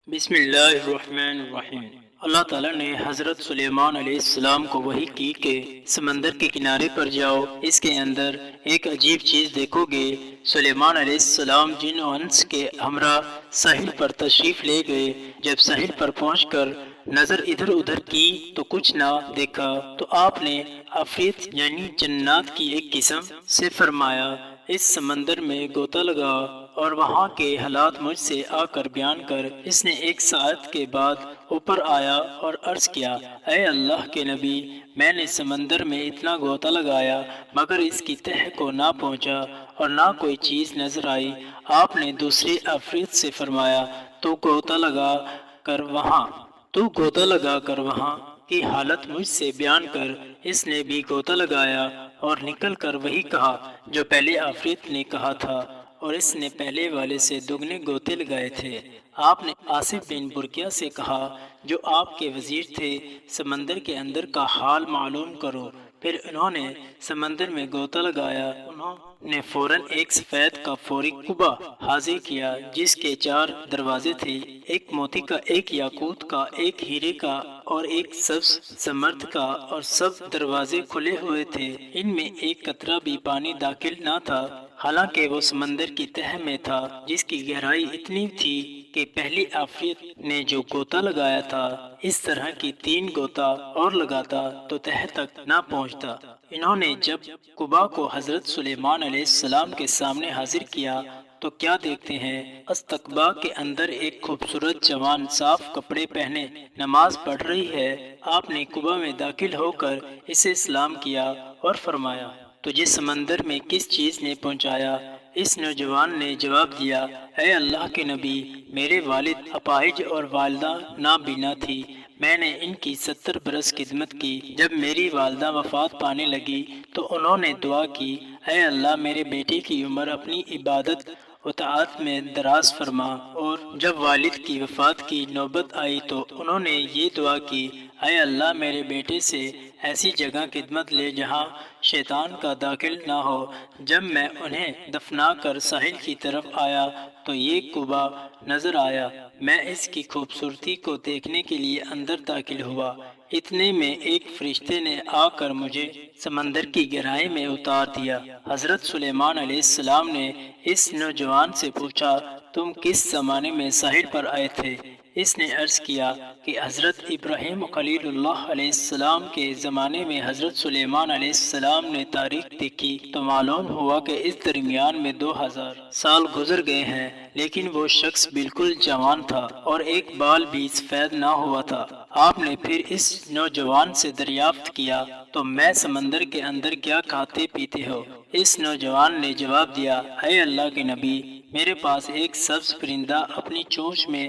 بسم اللہ الرحمن الرحیم۔ اللہ تعالیٰ نے حضرت سلیمان علیہ السلام کو وحی کی کہ سمندر کے کنارے پر جاؤ، اس کے اندر ایک عجیب چیز دیکھو گے۔ سلیمان علیہ السلام جن و انس کے ہمراہ ساحل پر تشریف لے گئے۔ جب ساحل پر پہنچ کر نظر ادھر ادھر کی تو کچھ نہ دیکھا، تو آپ نے عفریت یعنی جنات کی ایک قسم سے فرمایا، اس سمندر میں غوطہ لگا اور وہاں کے حالات مجھ سے آ کر بیان کر۔ اس نے ایک ساعت کے بعد اوپر آیا اور عرض کیا، اے اللہ کے نبی، میں نے سمندر میں اتنا غوطہ لگایا مگر اس کی تہ کو نہ پہنچا اور نہ کوئی چیز نظر آئی۔ آپ نے دوسری عفریت سے فرمایا، تو غوطہ لگا کر وہاں کی حالت مجھ سے بیان کر۔ اس نے بھی غوطہ لگایا اور نکل کر وہی کہا جو پہلے عفریت نے کہا تھا، اور اس نے پہلے والے سے دگنے غوطے لگائے تھے۔ آپ نے آصف بن برکیہ سے کہا جو آپ کے وزیر تھے، سمندر کے اندر کا حال معلوم کرو۔ پھر انہوں نے سمندر میں غوطہ لگایا۔ انہوں نے فوراً ایک سفید کا فوری قبہ حاضر کیا جس کے 4 دروازے تھے، ایک موتی کا، ایک یاقوت کا، ایک ہیرے کا اور ایک سبز زمرد کا، اور سب دروازے کھلے ہوئے تھے۔ ان میں ایک قطرہ بھی پانی داخل نہ تھا، حالانکہ وہ سمندر کی تہہ میں تھا جس کی گہرائی اتنی تھی کہ پہلی عفریت نے جو غوطہ لگایا تھا اس طرح کی 3 غوطہ اور لگاتا تو تہہ تک نہ پہنچتا۔ انہوں نے جب قبا کو حضرت سلیمان علیہ السلام کے سامنے حاضر کیا تو کیا دیکھتے ہیں، استقبا کے اندر ایک خوبصورت جوان صاف کپڑے پہنے نماز پڑھ رہی ہے۔ آپ نے قبا میں داخل ہو کر اسے سلام کیا اور فرمایا، تجھے سمندر میں کس چیز نے پہنچایا؟ اس نوجوان نے جواب دیا، اے اللہ کے نبی، میرے والد اپاہج اور والدہ نابینا تھی، میں نے ان کی 70 برس خدمت کی۔ جب میری والدہ وفات پانے لگی تو انہوں نے دعا کی، اے اللہ میرے بیٹے کی عمر اپنی عبادت و طاعت میں دراز فرما۔ اور جب والد کی وفات کی نوبت آئی تو انہوں نے یہ دعا کی، اے اللہ میرے بیٹے سے ایسی جگہ خدمت لے جہاں شیطان کا داخل نہ ہو۔ جب میں انہیں دفنا کر ساحل کی طرف آیا تو یہ قبا نظر آیا۔ میں اس کی خوبصورتی کو دیکھنے کے لیے اندر داخل ہوا، اتنے میں ایک فرشتے نے آ کر مجھے سمندر کی گہرائی میں اتار دیا۔ حضرت سلیمان علیہ السلام نے اس نوجوان سے پوچھا، تم کس زمانے میں ساحل پر آئے تھے؟ اس نے عرض کیا کہ حضرت ابراہیم خلیل اللہ علیہ السلام کے زمانے میں حضرت سلیمان علیہ السلام نے تاریخ دیکھی تو معلوم ہوا کہ اس درمیان میں 2000 سال گزر گئے ہیں، لیکن وہ شخص بالکل جوان تھا اور ایک بال بھی سفید نہ ہوا تھا۔ آپ نے پھر اس نوجوان سے دریافت کیا، تو میں سمندر کے اندر کیا کھاتے پیتے ہو؟ اس نوجوان نے جواب دیا، اے اللہ کے نبی، میرے پاس ایک سبز پرندہ اپنی چونچ میں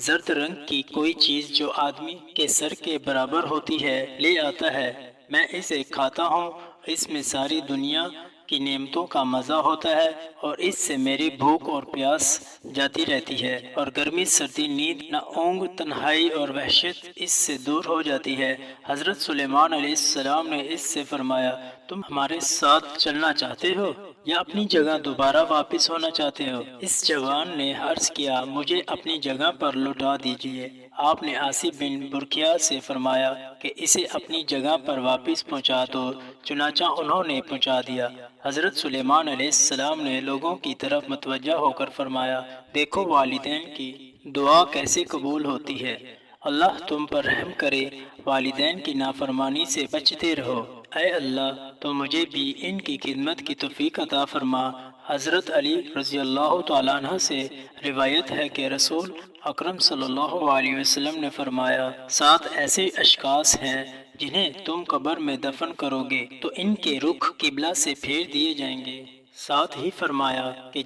زرد رنگ کی کوئی چیز جو آدمی کے سر کے برابر ہوتی ہے لے آتا ہے، میں اسے کھاتا ہوں، اس میں ساری دنیا کی نعمتوں کا مزہ ہوتا ہے اور اس سے میری بھوک اور پیاس جاتی رہتی ہے، اور گرمی سردی نیند نہ اونگ تنہائی اور وحشت اس سے دور ہو جاتی ہے۔ حضرت سلیمان علیہ السلام نے اس سے فرمایا، تم ہمارے ساتھ چلنا چاہتے ہو یا اپنی جگہ دوبارہ واپس ہونا چاہتے ہو؟ اس جوان نے عرض کیا، مجھے اپنی جگہ پر لوٹا دیجیے۔ آپ نے آصف بن برکیہ سے فرمایا کہ اسے اپنی جگہ پر واپس پہنچا دو، چنانچہ انہوں نے پہنچا دیا۔ حضرت سلیمان علیہ السلام نے لوگوں کی طرف متوجہ ہو کر فرمایا، دیکھو والدین کی دعا کیسے قبول ہوتی ہے، اللہ تم پر رحم کرے، والدین کی نافرمانی سے بچتے رہو۔ اے اللہ تو مجھے بھی ان کی خدمت کی توفیق عطا فرما۔ حضرت علی رضی اللہ تعالیٰ عنہ سے روایت ہے کہ رسول اکرم صلی اللہ علیہ وسلم نے فرمایا، 7 ایسے اشخاص ہیں جنہیں تم قبر میں دفن کرو گے تو ان کے رخ قبلہ سے پھیر دیے جائیں گے۔ ساتھ ہی فرمایا کہ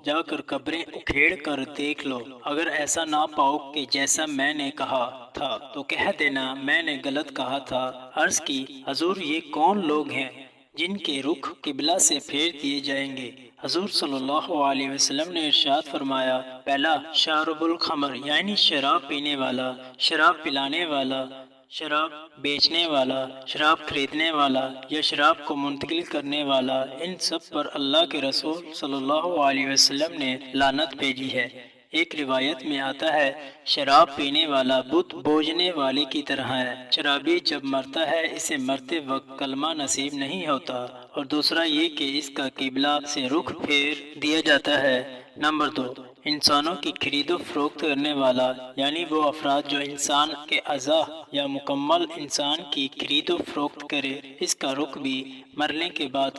جا کر قبریں اکھیڑ کر دیکھ لو، اگر ایسا نہ پاؤ کہ جیسا میں نے کہا تھا تو کہہ دینا میں نے غلط کہا تھا۔ عرض کی، حضور یہ کون لوگ ہیں جن کے رخ قبلہ سے پھیر دیے جائیں گے؟ حضور صلی اللہ علیہ وسلم نے ارشاد فرمایا، پہلا شارب الخمر یعنی شراب پینے والا، شراب پلانے والا، شراب بیچنے والا، شراب خریدنے والا یا شراب کو منتقل کرنے والا، ان سب پر اللہ کے رسول صلی اللہ علیہ وسلم نے لعنت بھیجی ہے۔ ایک روایت میں آتا ہے شراب پینے والا بت بوجھنے والے کی طرح ہے، شرابی جب مرتا ہے اسے مرتے وقت کلمہ نصیب نہیں ہوتا، اور دوسرا یہ کہ اس کا قبلہ سے رخ پھیر دیا جاتا ہے۔ نمبر 2، انسانوں کی خرید و فروخت کرنے والا، یعنی وہ افراد جو انسان کے اعضاء یا مکمل انسان کی خرید و فروخت کرے، اس کا رخ بھی مرنے کے بعد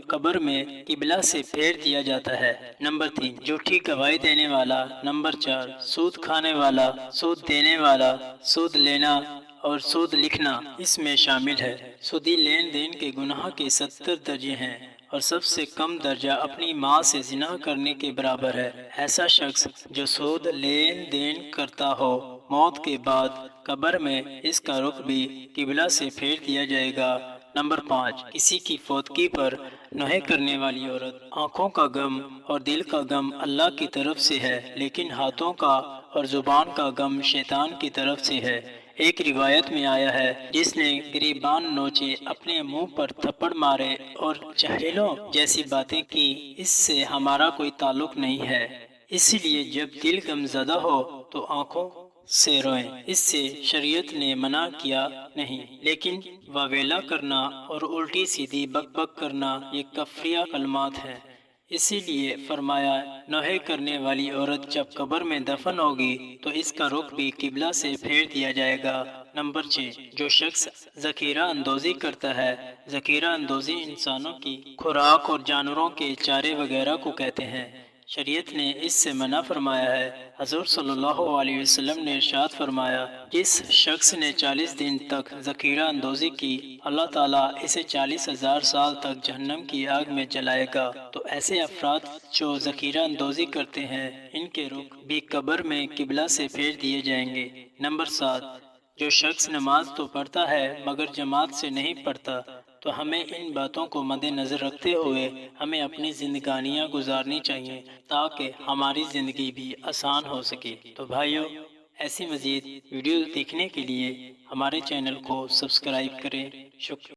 قبر میں قبلہ سے پھیر دیا جاتا ہے۔ نمبر 3، جھوٹی گواہی دینے والا۔ نمبر 4، سود کھانے والا، سود دینے والا، سود لینا اور سود لکھنا اس میں شامل ہے۔ سودی لین دین کے گناہ کے 70 درجے ہیں، اور سب سے کم درجہ اپنی ماں سے زنا کرنے کے برابر ہے۔ ایسا شخص جو سود لین دین کرتا ہو، موت کے بعد قبر میں اس کا رخ بھی قبلہ سے پھیر دیا جائے گا۔ نمبر 5، کسی کی فوتگی پر نوحہ کرنے والی عورت۔ آنکھوں کا غم اور دل کا غم اللہ کی طرف سے ہے، لیکن ہاتھوں کا اور زبان کا غم شیطان کی طرف سے ہے۔ ایک روایت میں آیا ہے جس نے گریبان نوچے، اپنے منہ پر تھپڑ مارے اور جاہلوں جیسی باتیں کی، اس سے ہمارا کوئی تعلق نہیں ہے۔ اسی لیے جب دل غم زدہ ہو تو آنکھوں سے روئیں، اس سے شریعت نے منع کیا نہیں، لیکن واویلا کرنا اور الٹی سیدھی بک بک کرنا یہ کفریہ کلمات ہیں۔ اسی لیے فرمایا نوحہ کرنے والی عورت جب قبر میں دفن ہوگی تو اس کا رخ بھی قبلہ سے پھیر دیا جائے گا۔ نمبر 6، جو شخص ذخیرہ اندوزی کرتا ہے۔ ذخیرہ اندوزی انسانوں کی خوراک اور جانوروں کے چارے وغیرہ کو کہتے ہیں۔ شریعت نے اس سے منع فرمایا ہے۔ حضور صلی اللہ علیہ وسلم نے ارشاد فرمایا جس شخص نے 40 دن تک ذخیرہ اندوزی کی، اللہ تعالیٰ اسے 40,000 سال تک جہنم کی آگ میں جلائے گا۔ تو ایسے افراد جو ذخیرہ اندوزی کرتے ہیں ان کے رخ بھی قبر میں قبلہ سے پھیر دیے جائیں گے۔ نمبر 7، جو شخص نماز تو پڑھتا ہے مگر جماعت سے نہیں پڑھتا، تو ہمیں ان باتوں کو مد نظر رکھتے ہوئے ہمیں اپنی زندگانیاں گزارنی چاہیے تاکہ ہماری زندگی بھی آسان ہو سکے۔ تو بھائیو، ایسی مزید ویڈیو دیکھنے کے لیے ہمارے چینل کو سبسکرائب کریں۔ شکریہ۔